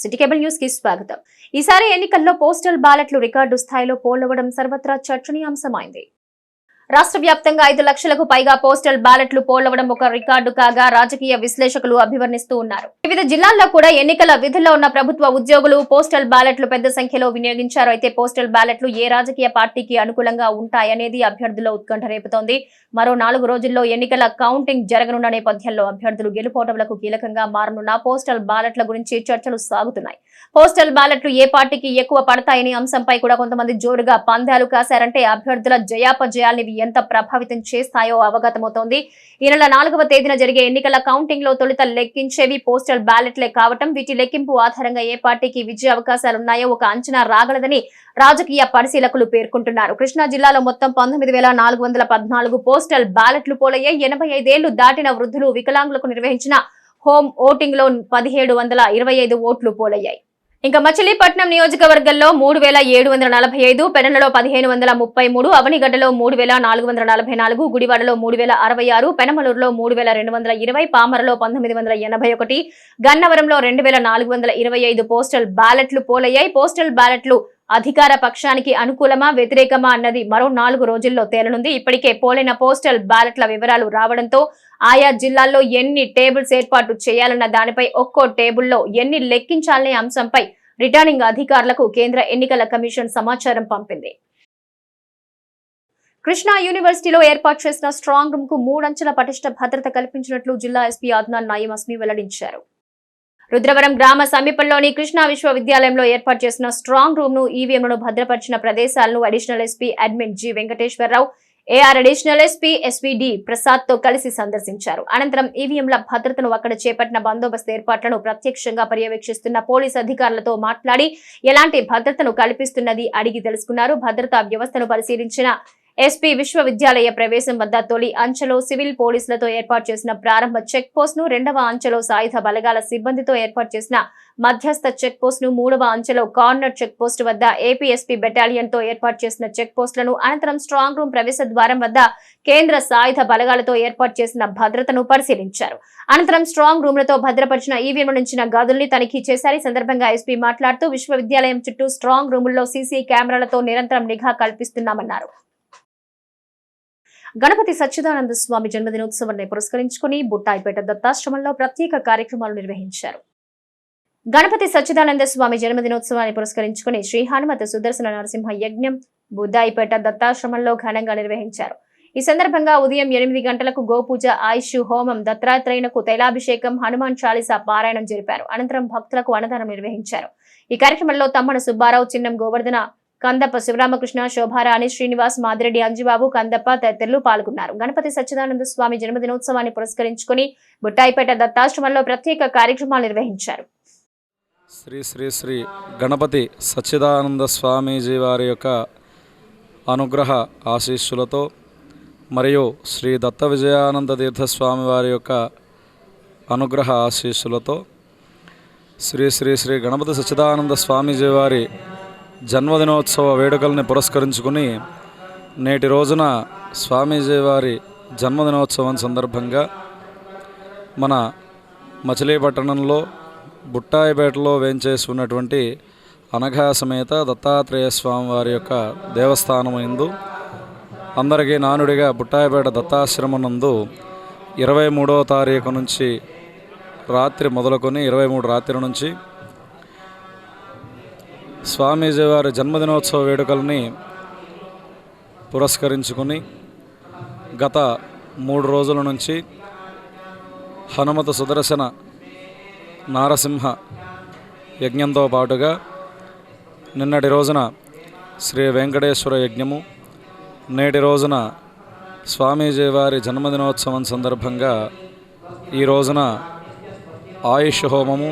City cable news కి స్వాగతం. ఈసారి ఎన్నికల్లో పోస్టల్ బ్యాలెట్లు రికార్డు స్థాయిలో పోలవడం సర్వత్రా చర్చనీయాంశమైంది. రాష్ట్ర వ్యాప్తంగా 5 లక్షలకు పైగా పోస్టల్ బ్యాలెట్లు పోలవడం ఒక రికార్డు కాగా రాజకీయ విశ్లేషకులు అభివర్ణిస్తూ ఉన్నారు. వివిధ జిల్లాల్లో కూడా ఎన్నికల విధుల్లో ఉన్న ప్రభుత్వ ఉద్యోగులు పోస్టల్ బ్యాలెట్లు పెద్ద సంఖ్యలో వినియోగించారు. అయితే పోస్టల్ బ్యాలెట్లు ఏ రాజకీయ పార్టీకి అనుకూలంగా ఉంటాయనేది అభ్యర్థుల్లో ఉత్కంఠ రేపుతోంది. మరో 4 రోజుల్లో ఎన్నికల కౌంటింగ్ జరగనున్న నేపథ్యంలో అభ్యర్థులు గెలుపోటములకు కీలకంగా మారనున్న పోస్టల్ బ్యాలెట్ల గురించి చర్చలు సాగుతున్నాయి. పోస్టల్ బ్యాలెట్లు ఏ పార్టీకి ఎక్కువ పడతాయనే అంశంపై కూడా కొంతమంది జోరుగా పందాలు కాశారంటే అభ్యర్థుల జయాపజయాల్ని ఎంత ప్రభావితం చేస్తాయో అవగతమవుతోంది. ఈ నెల 4వ తేదీన జరిగే ఎన్నికల కౌంటింగ్ లో తొలుత లెక్కించేవి పోస్టల్ బ్యాలెట్లే కావటం, వీటి లెక్కింపు ఆధారంగా ఏ పార్టీకి విజయ అవకాశాలున్నాయో ఒక అంచనా రాగలదని రాజకీయ పరిశీలకులు పేర్కొంటున్నారు. కృష్ణా జిల్లాలో మొత్తం 19,414 పోస్టల్ బ్యాలెట్లు పోలయ్యాయి. 85 ఏళ్లు దాటిన వృద్ధులు, వికలాంగులకు నిర్వహించిన హోమ్ ఓటింగ్ లో 1725 ఓట్లు పోలయ్యాయి. ఇంకా మచిలీపట్నం నియోజకవర్గంలో 3,745, పెడనలో 1,533, అవనిగడ్డలో 3,444, గుడివాడలో 3,066, పెనమలూరులో 3,220, పామరలో 1,981, గన్నవరంలో 2,425 పోస్టల్ బ్యాలెట్లు పోలయ్యాయి. పోస్టల్ బ్యాలెట్లు అధికార పక్షానికి అనుకూలమా వ్యతిరేకమా అన్నది మరో 4 రోజుల్లో తేలనుంది. ఇప్పటికే పోలైన పోస్టల్ బ్యాలెట్ల వివరాలు రావడంతో ఆయా జిల్లాల్లో ఎన్ని టేబుల్స్ ఏర్పాటు చేయాలన్న దానిపై ఒక్కో టేబుల్లో ఎన్ని లెక్కించాలనే అంశంపై రిటర్నింగ్ అధికారులకు కేంద్ర ఎన్నికల కమిషన్ సమాచారం పంపింది. కృష్ణా యూనివర్సిటీలో ఏర్పాటు చేసిన స్ట్రాంగ్ రూమ్ కు 3 అంచెల పటిష్ట భద్రత కల్పించినట్లు జిల్లా ఎస్పీ అద్నాన్ నయీం అస్మి వెల్లడించారు. రుద్రవరం గ్రామ సమీపంలోని కృష్ణా విశ్వవిద్యాలయంలో ఏర్పాటు చేసిన స్ట్రాంగ్ రూమ్ ను, ఈవీఎంలను భద్రపరిచిన ప్రదేశాలను additional SP admin G Venkateswararao, AR additional SP SVD Prasad తో కలిసి సందర్శించారు. అనంతరం ఈవీఎంల భద్రతను, అక్కడ చేపట్టిన బందోబస్తు ఏర్పాట్లను ప్రత్యక్షంగా పర్యవేక్షిస్తున్న పోలీసు అధికారులతో మాట్లాడి ఎలాంటి భద్రతను కల్పిస్తున్నది అడిగి తెలుసుకున్నారు. భద్రతా వ్యవస్థను పరిశీలించిన ఎస్పీ విశ్వవిద్యాలయ ప్రవేశం వద్ద తొలి అంచెలో సివిల్ పోలీసులతో ఏర్పాటు చేసిన ప్రారంభ చెక్ పోస్ట్ ను, 2వ అంచెలో సాయుధ బలగాల సిబ్బందితో ఏర్పాటు చేసిన మధ్యస్థ చెక్ పోస్ట్ ను, 3వ అంచెలో కార్నర్ చెక్ పోస్ట్ వద్ద ఏపీఎస్పీ బెటాలియన్ తో ఏర్పాటు చేసిన చెక్ పోస్టులను, అనంతరం స్ట్రాంగ్ రూమ్ ప్రవేశ ద్వారం వద్ద కేంద్ర సాయుధ బలగాలతో ఏర్పాటు చేసిన భద్రతను పరిశీలించారు. అనంతరం స్ట్రాంగ్ రూమ్లతో భద్రపరిచిన ఈవీఎంల నుంచిన గదుల్ని తనిఖీ చేశారు. ఈ సందర్భంగా ఎస్పీ మాట్లాడుతూ విశ్వవిద్యాలయం చుట్టూ స్ట్రాంగ్ రూముల్లో సీసీ కెమెరాలతో నిరంతరం నిఘా కల్పిస్తున్నామన్నారు. గణపతి సచ్చిదానంద స్వామి జన్మదినోత్సవాన్ని పురస్కరించుకుని బుట్టాయిపేట దత్తాశ్రమంలో ప్రత్యేక కార్యక్రమాలు నిర్వహించారు. గణపతి సచ్చిదానంద స్వామి జన్మదినోత్సవాన్ని పురస్కరించుకుని శ్రీ హనుమత సుదర్శన నరసింహ యజ్ఞం బుద్దాయిపేట దత్తాశ్రమంలో ఘనంగా నిర్వహించారు. ఈ సందర్భంగా ఉదయం 8 గంటలకు గోపూజ, ఆయుష్ హోమం, దత్తాత్రేయునకు తైలాభిషేకం, హనుమాన్ చాలీసా పారాయణం జరిపారు. అనంతరం భక్తులకు అన్నదానం నిర్వహించారు. ఈ కార్యక్రమంలో తమ్మన సుబ్బారావు, చిన్నం గోవర్ధన, కందప్ప శివరామకృష్ణ, శోభారాణి, శ్రీనివాస్, మాదిరెడ్డి అంజిబాబు, కందప్ప తదితరులు పాల్గొన్నారు. గణపతి సచ్చిదానంద స్వామి జన్మదినోత్సవాన్ని పురస్కరించుకుని బుట్టాయిపేట దత్తాశ్రమంలో ప్రత్యేక కార్యక్రమాలు నిర్వహించారు. శ్రీ శ్రీ శ్రీ గణపతి సచ్చిదానంద స్వామీజీ వారి యొక్క అనుగ్రహ ఆశీస్సులతో మరియు శ్రీ దత్త విజయానంద తీర్థస్వామి వారి యొక్క అనుగ్రహ ఆశీస్సులతో శ్రీ శ్రీ శ్రీ గణపతి సచ్చిదానంద స్వామీజీ వారి జన్మదినోత్సవ వేడుకల్ని పురస్కరించుకుని నేటి రోజున స్వామీజీ వారి జన్మదినోత్సవం సందర్భంగా మన మచిలీపట్నంలో బుట్టాయిపేటలో వేంచేసి ఉన్నటువంటి అనఘా సమేత దత్తాత్రేయ స్వామి వారి యొక్క దేవస్థానం యందు అందరికీ నానుడిగా బుట్టాయిపేట దత్తాశ్రమం నందు 23వ తారీఖు నుంచి రాత్రి మొదలుకొని 23 రాత్రి నుంచి స్వామీజీ వారి జన్మదినోత్సవ వేడుకల్ని పురస్కరించుకుని గత 3 రోజుల నుంచి హనుమత సుదర్శన నారసింహ యజ్ఞంతో పాటుగా నిన్నటి రోజున శ్రీ వెంకటేశ్వర యజ్ఞము, నేటి రోజున స్వామీజీ వారి జన్మదినోత్సవం సందర్భంగా ఈ రోజున ఆయుష్ హోమము,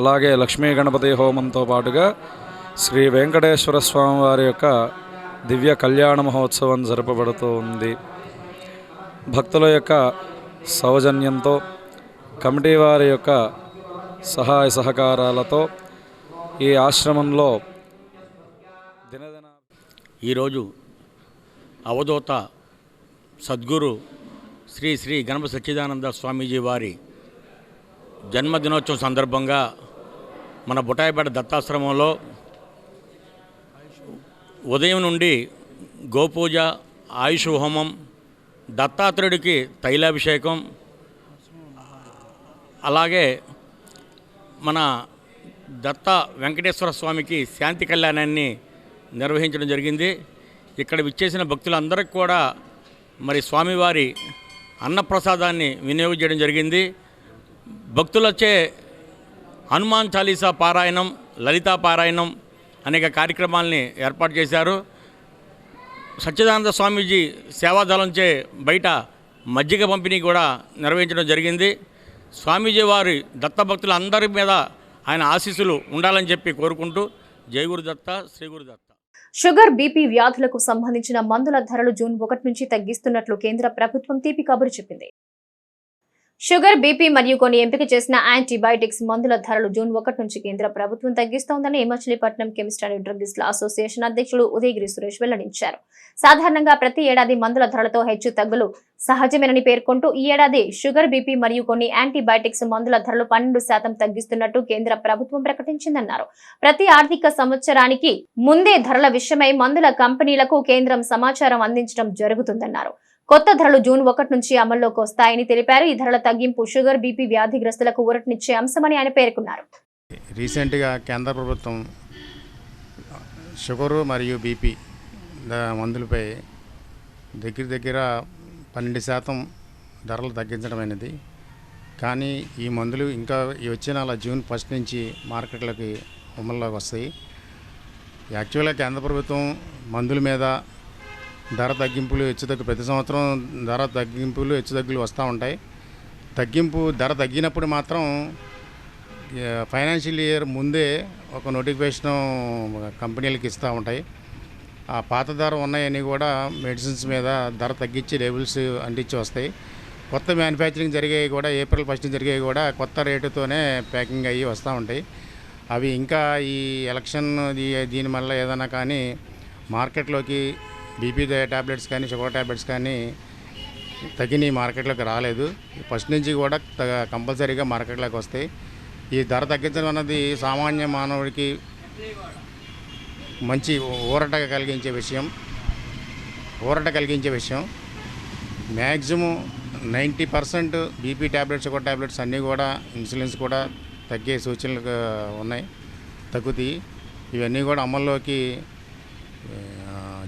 అలాగే లక్ష్మీ గణపతి హోమంతో పాటుగా శ్రీ వెంకటేశ్వర స్వామి వారి యొక్క దివ్య కళ్యాణ మహోత్సవం జరపబడుతూ ఉంది. భక్తుల యొక్క సౌజన్యంతో, కమిటీ వారి యొక్క సహాయ సహకారాలతో ఈ ఆశ్రమంలో దినదిన ఈరోజు అవధూత సద్గురు శ్రీ శ్రీ గణపతి సచ్చిదానంద స్వామీజీ వారి జన్మదినోత్సవం సందర్భంగా మన బుటాయిపేట దత్తాశ్రమంలో ఉదయం నుండి గోపూజ, ఆయుష్ హోమం, దత్తాత్రేయుడికి తైలాభిషేకం, అలాగే మన దత్త వెంకటేశ్వర స్వామికి శాంతి కళ్యాణాన్ని నిర్వహించడం జరిగింది. ఇక్కడ విచ్చేసిన భక్తులందరికీ కూడా మరి స్వామివారి అన్నప్రసాదాన్ని వినియోగం చేయడం జరిగింది. భక్తులొచ్చే హనుమాన్ చాలీసా పారాయణం, లలితా పారాయణం అనేక కార్యక్రమాలని ఏర్పాటు చేశారు. సచ్చిదానంద స్వామీజీ సేవాదళంచే బయట మజ్జిగ పంపిణీ కూడా నిర్వహించడం జరిగింది. స్వామీజీ వారి దత్తభక్తులందరి మీద ఆయన ఆశీస్సులు ఉండాలని చెప్పి కోరుకుంటూ జై గురుదత్త, శ్రీ గురుదత్త. షుగర్, బీపీ వ్యాధులకు సంబంధించిన మందుల ధరలు జూన్ 1 నుంచి తగ్గిస్తున్నట్లు కేంద్ర ప్రభుత్వం తీపి కబురు చెప్పింది. షుగర్, బీపీ మరియు కొన్ని ఎంపిక చేసిన యాంటీబయాటిక్స్ మందుల ధరలు జూన్ 1 నుంచి కేంద్ర ప్రభుత్వం తగ్గిస్తోందని మచిలీపట్నం కెమిస్ట్ అండ్ డ్రగ్గిస్ట్ల అసోసియేషన్ అధ్యక్షులు ఉదయగిరి సురేష్ వెల్లడించారు. సాధారణంగా ప్రతి ఏడాది మందుల ధరలతో హెచ్చు తగ్గులు సహజమేనని పేర్కొంటూ ఈ ఏడాది షుగర్, బీపీ మరియు కొన్ని యాంటీబయాటిక్స్ మందుల ధరలు 12% తగ్గిస్తున్నట్టు కేంద్ర ప్రభుత్వం ప్రకటించిందన్నారు. ప్రతి ఆర్థిక సంవత్సరానికి ముందే ధరల విషయమై మందుల కంపెనీలకు కేంద్రం సమాచారం అందించడం జరుగుతుందన్నారు. కొత్త ధరలు జూన్ 1 నుంచి అమల్లోకి వస్తాయని తెలిపారు. ఈ ధరల తగ్గింపు షుగర్, బీపీ వ్యాధిగ్రస్తులకు ఊరటనిచ్చే అంశమని ఆయన పేర్కొన్నారు. రీసెంట్గా కేంద్ర ప్రభుత్వం షుగరు మరియు బీపీ మందులపై దగ్గర 12% ధరలు తగ్గించడమైనది. కానీ ఈ మందులు ఇంకా వచ్చే నెల జూన్ 1 నుంచి మార్కెట్లోకి అమల్లోకి వస్తాయి. యాక్చువల్గా కేంద్ర ప్రభుత్వం మందుల మీద ధర తగ్గింపులు ప్రతి సంవత్సరం ధర తగ్గింపులు హెచ్చుతగ్గులు వస్తూ ఉంటాయి. ధర తగ్గినప్పుడు మాత్రం ఫైనాన్షియల్ ఇయర్ ముందే ఒక నోటిఫికేషన్ కంపెనీలకు ఇస్తూ ఉంటాయి. ఆ పాత ధర ఉన్నాయని కూడా మెడిసిన్స్ మీద ధర తగ్గించి లేబుల్స్ అంటించి వస్తాయి. కొత్త మ్యానుఫ్యాక్చరింగ్ జరిగేవి కూడా ఏప్రిల్ 1 జరిగేవి కూడా కొత్త రేటుతోనే ప్యాకింగ్ అయ్యి వస్తూ ఉంటాయి. అవి ఇంకా ఈ ఎలక్షన్ దీనివల్ల ఏదైనా కానీ మార్కెట్లోకి బీపీ ట్యాబ్లెట్స్ కానీ షుగర్ ట్యాబ్లెట్స్ కానీ తగిన మార్కెట్లోకి రాలేదు. 1 నుంచి కూడా కంపల్సరీగా మార్కెట్లోకి వస్తాయి. ఈ ధర తగ్గించడం అన్నది సామాన్య మానవుడికి మంచి ఊరట కలిగించే విషయం. Maximum 90% BP tablets, sugar tablets అన్నీ కూడా ఇన్సులిన్స్ కూడా తగ్గే సూచనలు ఉన్నాయి, తగ్గుతాయి. ఇవన్నీ కూడా అమల్లోకి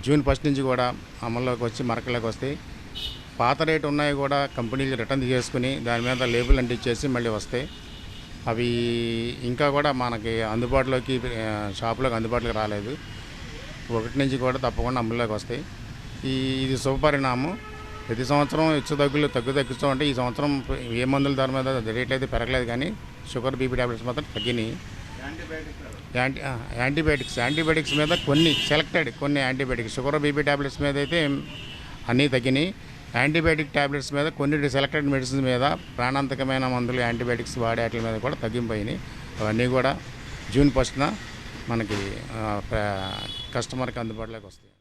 జూన్ 1 నుంచి కూడా అమల్లోకి వచ్చి మార్కెట్లోకి వస్తాయి. పాత రేటు ఉన్నాయి కూడా కంపెనీలు రిటర్న్ చేసుకుని దాని మీద లేబుల్ అంటించేసి మళ్ళీ వస్తాయి. అవి ఇంకా కూడా మనకి అందుబాటులోకి షాపులోకి అందుబాటులోకి రాలేదు. 1 నుంచి కూడా తప్పకుండా అమల్లోకి వస్తాయి. ఇది శుభపరిణామం. ప్రతి సంవత్సరం తగ్గుతూ ఉంటే ఈ సంవత్సరం ఏ మందుల ధర మీద రేట్లు అయితే పెరగలేదు, కానీ షుగర్, బీపీ ట్యాబ్లెట్స్ మాత్రం తగ్గినాయి. యాంటీబయాటిక్స్ మీద కొన్ని యాంటీబయాటిక్స్, షుగర్, బీపీ ట్యాబ్లెట్స్ మీద అయితే అన్నీ తగ్గినాయి. యాంటీబయాటిక్ ట్యాబ్లెట్స్ మీద కొన్ని సెలెక్టెడ్ మెడిసిన్స్ మీద ప్రాణాంతకమైన మందులు యాంటీబయాటిక్స్ వాడే వాటి మీద కూడా తగ్గింపు అయినాయి. అవన్నీ కూడా జూన్ 1న మనకి కస్టమర్కి అందుబాటులోకి వస్తాయి.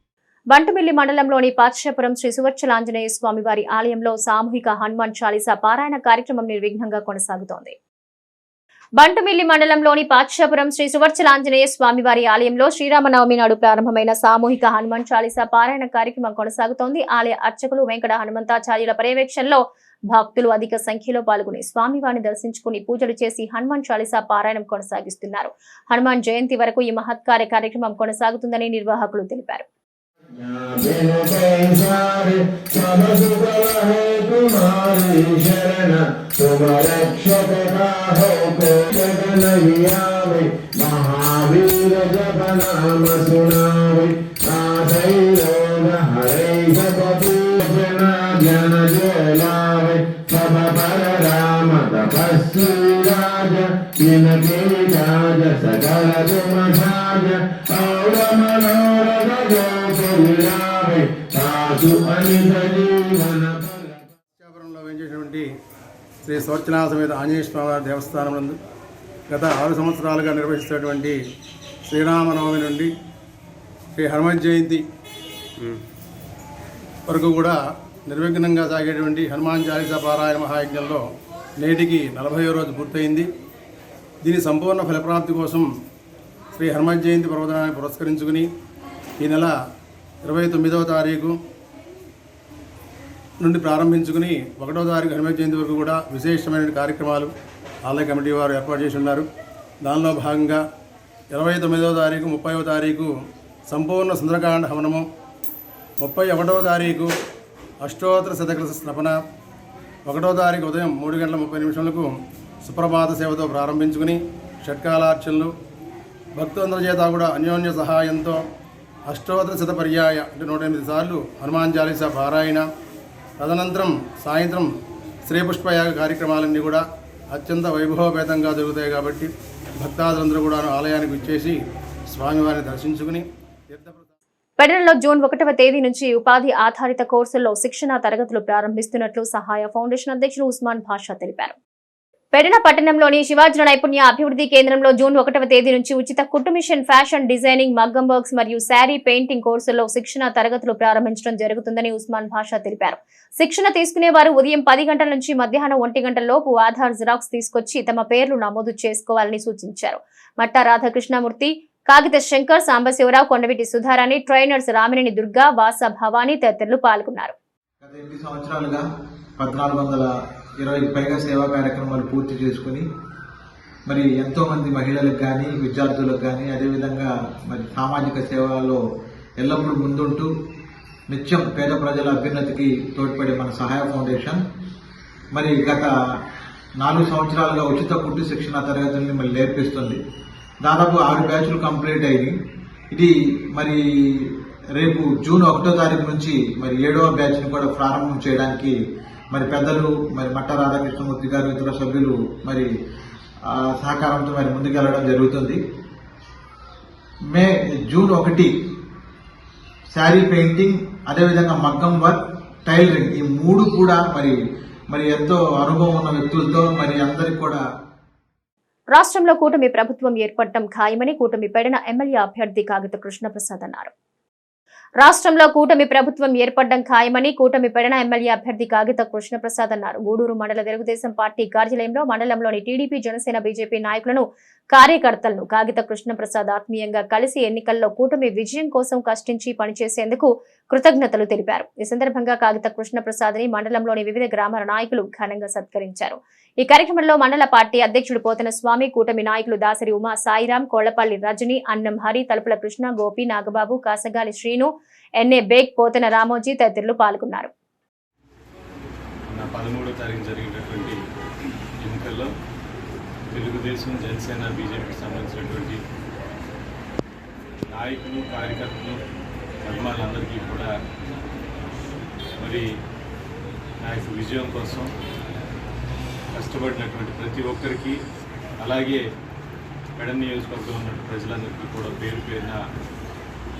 బంటుమిల్లి మండలంలోని పాత్యాపురం శ్రీ సువర్చలాంజనేయ స్వామి వారి ఆలయంలో సామూహిక హనుమాన్ చాలీసా పారాయణ కార్యక్రమం నిర్విఘ్నంగా కొనసాగుతోంది. బంటుమిల్లి మండలంలోని పాత్యాపురం శ్రీ సువర్చలాంజనేయ స్వామి వారి ఆలయంలో శ్రీరామనవమి నాడు ప్రారంభమైన సామూహిక హనుమాన్ చాలీసా పారాయణ కార్యక్రమం కొనసాగుతోంది. ఆలయ అర్చకులు వెంకట హనుమంతాచార్యుల పర్యవేక్షణలో భక్తులు అధిక సంఖ్యలో పాల్గొని స్వామివారిని దర్శించుకుని పూజలు చేసి హనుమాన్ చాలీసా పారాయణం కొనసాగిస్తున్నారు. హనుమాన్ జయంతి వరకు ఈ మహత్కార్య కార్యక్రమం కొనసాగుతుందని నిర్వాహకులు తెలిపారు. పాత్యాపురంలో వేయించేటువంటి శ్రీ సువర్చలాంజనేయ సమేత ఆంజనేయ స్వామి దేవస్థానం నందు గత 6 సంవత్సరాలుగా నిర్వహిస్తున్నటువంటి శ్రీరామనవమి నుండి శ్రీ హనుమత్ జయంతి వరకు కూడా నిర్విఘ్నంగా సాగేటువంటి హనుమాన్ చాలీసా పారాయణ మహాయజ్ఞంలో నేటికి 40వ రోజు పూర్తయింది. దీని సంపూర్ణ ఫలప్రాప్తి కోసం శ్రీ హనుమత్ జయంతి పర్వదినాన్ని పురస్కరించుకుని ఈ నెల 29వ తారీఖు నుండి ప్రారంభించుకుని 1వ తారీఖు హనుమత్ జయంతి వరకు కూడా విశేషమైన కార్యక్రమాలు ఆలయ కమిటీ వారు ఏర్పాటు చేసి ఉన్నారు. దానిలో భాగంగా 29వ తారీఖు 30వ తారీఖు సంపూర్ణ సుందరకాండ హవనము, 31వ తారీఖు అష్టోత్తర శతకలశ స్నపన, 1వ తారీఖు ఉదయం 3:30 సుప్రభాత సేవతో ప్రారంభించుకుని షట్కాలార్చనలు భక్తులందరి చేత కూడా అన్యోన్య సహాయంతో అష్టోత్తర శత పర్యాయ అంటే 108 సార్లు హనుమాన్ చాలీసా పారాయణ, తదనంతరం సాయంత్రం శ్రీపుష్పయాగ కార్యక్రమాలన్నీ కూడా అత్యంత వైభవపేతంగా జరుగుతాయి. కాబట్టి భక్తాదులందరూ కూడా ఆలయానికి వచ్చేసి స్వామివారిని దర్శించుకుని పెడనలో జూన్ 1వ తేదీ నుంచి ఉపాధి ఆధారిత కోర్సుల్లో శిక్షణ తరగతులు ప్రారంభిస్తున్నట్లు సహాయ ఫౌండేషన్ అధ్యక్షులు ఉస్మాన్ భాషా తెలిపారు. పెడన పట్టణంలోని శివాజీ నైపుణ్య అభివృద్ధి కేంద్రంలో జూన్ 1వ తేదీ నుంచి ఉచిత కుట్టు మిషన్, ఫ్యాషన్ డిజైనింగ్, మగ్గం వర్క్స్ మరియు శారీ పెయింటింగ్ కోర్సుల్లో శిక్షణ తరగతులు ప్రారంభించడం జరుగుతుందని ఉస్మాన్ భాషా తెలిపారు. శిక్షణ తీసుకునే వారు ఉదయం 10 గంటల నుంచి మధ్యాహ్నం 1 గంటల లోపు ఆధార్ జిరాక్స్ తీసుకొచ్చి తమ పేర్లు నమోదు చేసుకోవాలని సూచించారు. మట్టా రాధాకృష్ణమూర్తి, కాగిత శంకర్, సాంబశివరావు, కొండవీటి సుధారాణి, ట్రైనర్స్ రామినేని దుర్గా, వాస భవానీ తదితరులు పాల్గొన్నారు. గత 8 సంవత్సరాలుగా 1420కి పైగా సేవా కార్యక్రమాలు పూర్తి చేసుకుని మరి ఎంతోమంది మహిళలకు కానీ విద్యార్థులకు కానీ అదేవిధంగా మరి సామాజిక సేవల్లో ఎల్లప్పుడూ ముందుంటూ నిత్యం పేద ప్రజల అభ్యున్నతికి తోడ్పడే మన సహాయ ఫౌండేషన్ మరి గత 4 సంవత్సరాలుగా ఉచిత కుట్టు శిక్షణ తరగతుల్ని మరి నేర్పిస్తుంది. దాదాపు 6 బ్యాచ్లు కంప్లీట్ అయ్యి ఇది మరి రేపు జూన్ 1వ తారీఖు నుంచి మరి 7వ బ్యాచ్ని కూడా ప్రారంభం చేయడానికి మరి పెద్దలు మరి మట్టా రాధాకృష్ణమూర్తి గారు, ఇతర సభ్యులు మరి సహకారంతో మరి ముందుకెళ్లడం జరుగుతుంది. జూన్ 1 శారీ పెయింటింగ్, అదేవిధంగా మగ్గం వర్క్, టైలరింగ్ ఈ 3 కూడా మరి ఎంతో అనుభవం ఉన్న వ్యక్తులతో మరి అందరికి కూడా రాష్ట్రంలో కూటమి ప్రభుత్వం ఏర్పడటం ఖాయమని కూటమి పెడన ఎమ్మెల్యే అభ్యర్థి కాగిత కృష్ణప్రసాద్ అన్నారు. రాష్ట్రంలో కూటమి ప్రభుత్వం ఏర్పడడం ఖాయమని కూటమి పెడన ఎమ్మెల్యే అభ్యర్థి కాగిత కృష్ణప్రసాద్ అన్నారు. గూడూరు మండల తెలుగుదేశం పార్టీ కార్యాలయంలో మండలంలోని టీడీపీ, జనసేన, బీజేపీ నాయకులను, కార్యకర్తలను కాగిత కృష్ణప్రసాద్ ఆత్మీయంగా కలిసి ఎన్నికల్లో కూటమి విజయం కోసం కష్టించి పనిచేసేందుకు కృతజ్ఞతలు తెలిపారు. ఈ సందర్భంగా కాగిత కృష్ణప్రసాద్ ని మండలంలోని వివిధ గ్రామాల నాయకులు ఘనంగా సత్కరించారు. ఈ కార్యక్రమంలో మండల పార్టీ అధ్యక్షుడు పోతన స్వామి, కూటమి నాయకులు దాసరి ఉమా, సాయిరాం, కోళ్లపల్లి రజని, అన్నం హరి, తలుపుల కృష్ణ, గోపి, నాగబాబు, కాసగాలి శ్రీను, ఎన్ఏ బేగ్, పోతన రామోజీ తదితరులు పాల్గొన్నారు. 13వ తారీఖు జరిగినటువంటి ఎన్నికల్లో తెలుగుదేశం, జనసేన, బీజేపీకి సంబంధించినటువంటి నాయకులు, కార్యకర్తలు, అభిమానులందరికీ కూడా మరి నాయకు విజయం కోసం కష్టపడినటువంటి ప్రతి ఒక్కరికి, అలాగే పెడన నియోజకవర్గంలో ఉన్న ప్రజలందరికీ కూడా పేరు పేరున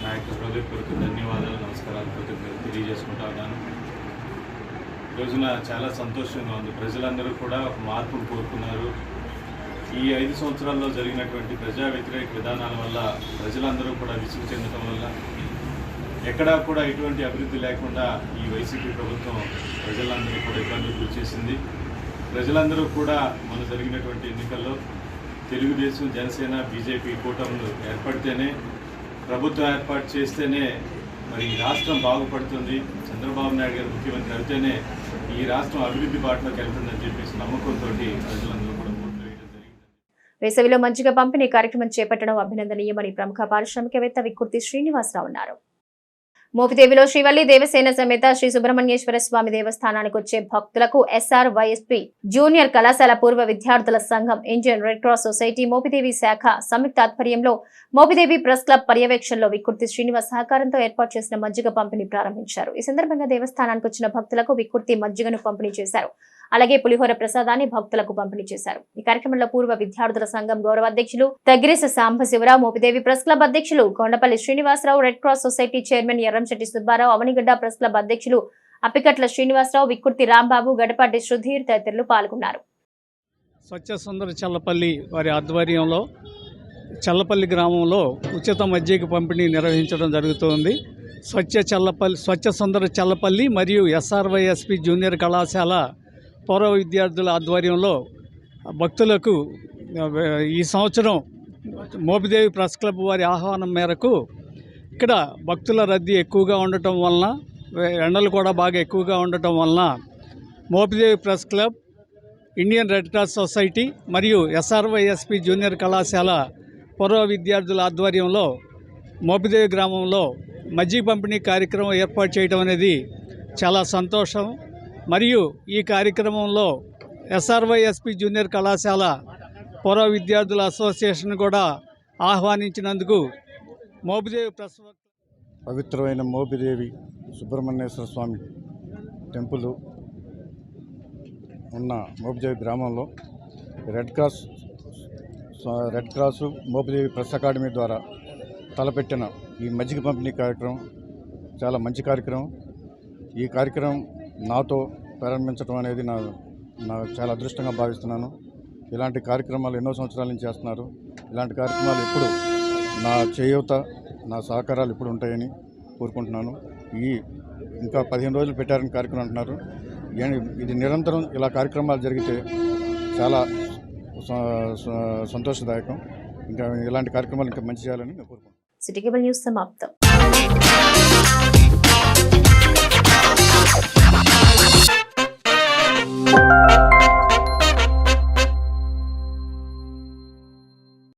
నా యొక్క హృదయపూర్వక ధన్యవాదాలు, నమస్కారాలు, కృతజ్ఞతలు తెలియజేసుకుంటా ఉన్నాను. ఈరోజున చాలా సంతోషంగా ఉంది. ప్రజలందరూ కూడా ఒక మార్పును కోరుకున్నారు. ఈ 5 సంవత్సరాల్లో జరిగినటువంటి ప్రజా వ్యతిరేక విధానాల వల్ల ప్రజలందరూ కూడా విసుగు చెందడం వల్ల ఎక్కడా కూడా ఎటువంటి అభివృద్ధి లేకుండా ఈ వైసీపీ ప్రభుత్వం ప్రజలందరూ కూడా ఇబ్బందులు గురిచేసింది. ప్రజలందరూ కూడా మన జరిగినటువంటి ఎన్నికల్లో తెలుగుదేశం, జనసేన, బీజేపీ కూటములు ఏర్పడితేనే, ప్రభుత్వం ఏర్పాటు చేస్తేనే మరి రాష్ట్రం బాగుపడుతుంది, చంద్రబాబు నాయుడు గారు ముఖ్యమంత్రి అయితేనే ఈ రాష్ట్రం అభివృద్ధి బాటలోకి వెళ్తుందని చెప్పేసి నమ్మకంతో ప్రజలందరూ కూడా ఓట్లు వేయడం జరిగింది. వేసవిలో మంచిగా పంపిణీ కార్యక్రమం చేపట్టడం అభినందనీయమని ప్రముఖ పారిశ్రామికవేత్త విక్కుర్తి శ్రీనివాసరావు అన్నారు. మోపిదేవిలో శ్రీవల్లి దేవసేన సమేత శ్రీ సుబ్రహ్మణ్యేశ్వర స్వామి దేవస్థానానికి వచ్చే భక్తులకు SRYSP జూనియర్ కళాశాల పూర్వ విద్యార్థుల సంఘం, Indian red cross society Mopidevi శాఖ సంయుక్త ఆధ్వర్యంలో మోపిదేవి ప్రెస్ క్లబ్ పర్యవేక్షణలో విక్కుర్తి శ్రీనివాస్ సహకారంతో ఏర్పాటు చేసిన మజ్జిగ పంపిణీ ప్రారంభించారు. ఈ సందర్భంగా దేవస్థానానికి వచ్చిన భక్తులకు విక్కుర్తి మజ్జిగను పంపిణీ చేశారు. అలాగే పులిహోర ప్రసాదాన్ని భక్తులకు పంపిణీ చేశారు. ఈ కార్యక్రమంలో పూర్వ విద్యార్థుల సంఘం గౌరవ అధ్యక్షులు తగ్గిరేస సాంబశివరావు, మోపిదేవి ప్రెస్ క్లబ్ అధ్యక్షులు Kondapalli Srinivasarao, red cross society chairman Erramsetti Subbarao, Avanigadda press club అధ్యక్షులు అప్పికట్ల శ్రీనివాసరావు, విక్కుర్తి రాంబాబు, గడపాటి సుధీర్ తదితరులు పాల్గొన్నారు. స్వచ్ఛ సుందర చల్లపల్లి వారి ఆధ్వర్యంలో చల్లపల్లి గ్రామంలో ఉచిత మజ్జిగ పంపిణీ నిర్వహించడం జరుగుతోంది. స్వచ్ఛ సుందర చల్లపల్లి మరియు SRYSP జూనియర్ కళాశాల పూర్వ విద్యార్థుల ఆధ్వర్యంలో భక్తులకు ఈ సంవత్సరం మోపిదేవి ప్రెస్ క్లబ్ వారి ఆహ్వానం మేరకు ఇక్కడ భక్తుల రద్దీ ఎక్కువగా ఉండటం వలన, ఎండలు కూడా బాగా ఎక్కువగా ఉండటం వలన Mopidevi press club, Indian red cross society మరియు SRYSP జూనియర్ కళాశాల పూర్వ విద్యార్థుల ఆధ్వర్యంలో మోపిదేవి గ్రామంలో మజ్జిగ పంపిణీ కార్యక్రమం ఏర్పాటు చేయడం అనేది చాలా సంతోషం. మరియు ఈ కార్యక్రమంలో SRYSP జూనియర్ కళాశాల పూర్వ విద్యార్థుల అసోసియేషన్ కూడా ఆహ్వానించినందుకు మోపిదేవి ప్రెస్ పవిత్రమైన మోపిదేవి సుబ్రహ్మణ్యేశ్వర స్వామి టెంపుల్ ఉన్న మోపిదేవి గ్రామంలో red cross Mopidevi press academy ద్వారా తలపెట్టిన ఈ మజ్జిగ పంపిణీ కార్యక్రమం చాలా మంచి కార్యక్రమం. ఈ కార్యక్రమం నాతో ప్రారంభించడం అనేది నా చాలా అదృష్టంగా భావిస్తున్నాను. ఇలాంటి కార్యక్రమాలు ఎన్నో సంవత్సరాల నుంచి చేస్తున్నారు. ఇలాంటి కార్యక్రమాలు ఎప్పుడు నా చేయూత, నా సహకారాలు ఎప్పుడు ఉంటాయని కోరుకుంటున్నాను. ఇంకా 15 రోజులు పెట్టారని కార్యక్రమం అంటున్నారు. ఇది నిరంతరం ఇలా కార్యక్రమాలు జరిగితే చాలా సంతోషదాయకం. ఇంకా ఇలాంటి కార్యక్రమాలు ఇంకా మంచి చేయాలని నేను కోరుకుంటున్నాను. సిటీ కేబుల్ న్యూస్ సమాప్తం.